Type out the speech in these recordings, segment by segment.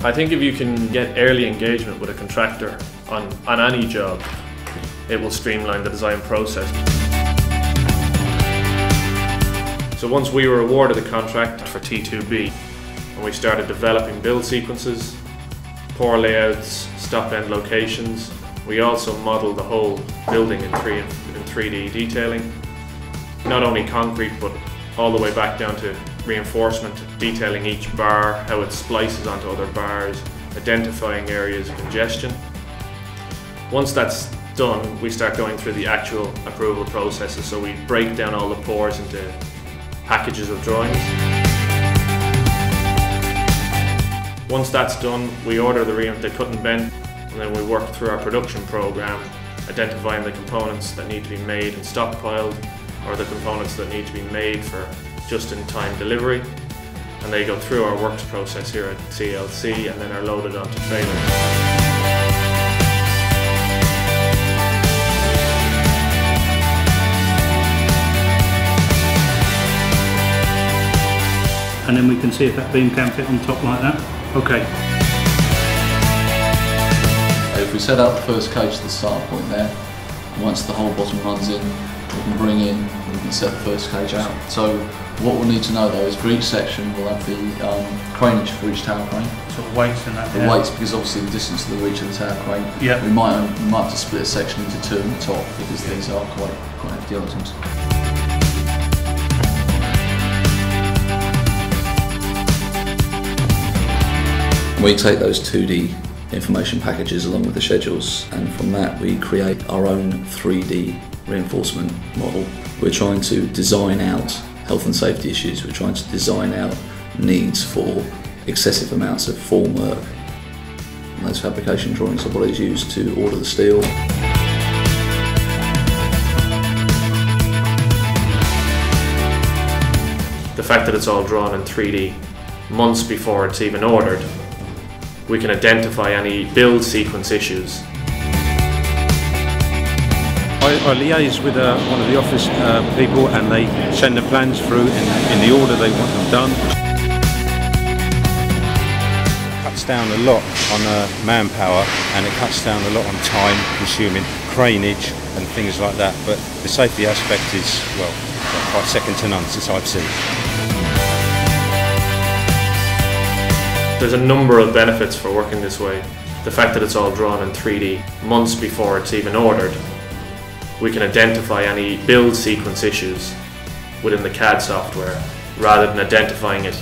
I think if you can get early engagement with a contractor on any job, it will streamline the design process. So once we were awarded a contract for T2B, and we started developing build sequences, pour layouts, stop-end locations, we also modelled the whole building in 3D detailing. Not only concrete, but all the way back down to reinforcement, detailing each bar, how it splices onto other bars, identifying areas of congestion. Once that's done, we start going through the actual approval processes, so we break down all the pours into packages of drawings. Once that's done, we order the cut and bend, and then we work through our production program, identifying the components that need to be made and stockpiled, or the components that need to be made for just-in-time delivery. And they go through our works process here at CLC and then are loaded onto trailers. And then we can see if that beam can fit on top like that. Okay. If we set out the first cage to the start point there, once the whole bottom runs in, we can bring in and we can set the first cage out. So what we'll need to know though is for each section we'll have the craneage for each tower crane. Sort of weights and that. The weights, because obviously the distance to the reach of the tower crane. Yeah. We might have to split a section into two on the top because these are quite hefty items. We take those 2D information packages along with the schedules, and from that we create our own 3D reinforcement model. We're trying to design out health and safety issues, we're trying to design out needs for excessive amounts of formwork. And those fabrication drawings are what is used to order the steel. The fact that it's all drawn in 3D months before it's even ordered, we can identify any build sequence issues. I liaise with one of the office people, and they send the plans through in the order they want them done. It cuts down a lot on manpower, and it cuts down a lot on time consuming craneage and things like that, but the safety aspect is, well, quite second to none since I've seen it. There's a number of benefits for working this way. The fact that it's all drawn in 3D months before it's even ordered, we can identify any build sequence issues within the CAD software rather than identifying it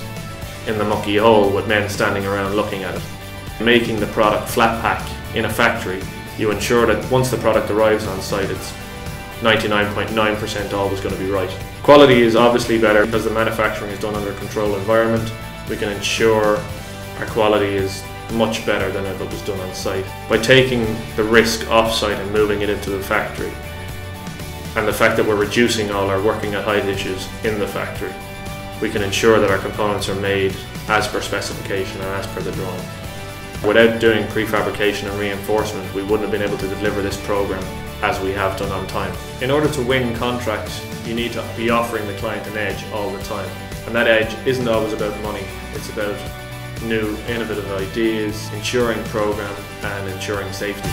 in the mucky hole with men standing around looking at it. Making the product flat pack in a factory, you ensure that once the product arrives on site, it's 99.9% always going to be right. Quality is obviously better because the manufacturing is done under a controlled environment. We can ensure our quality is much better than if it was done on site. By taking the risk off-site and moving it into the factory, and the fact that we're reducing all our working at height issues in the factory, we can ensure that our components are made as per specification and as per the drawing. Without doing prefabrication and reinforcement, we wouldn't have been able to deliver this program as we have done on time. In order to win contracts, you need to be offering the client an edge all the time. And that edge isn't always about money, it's about new innovative ideas, ensuring program and ensuring safety.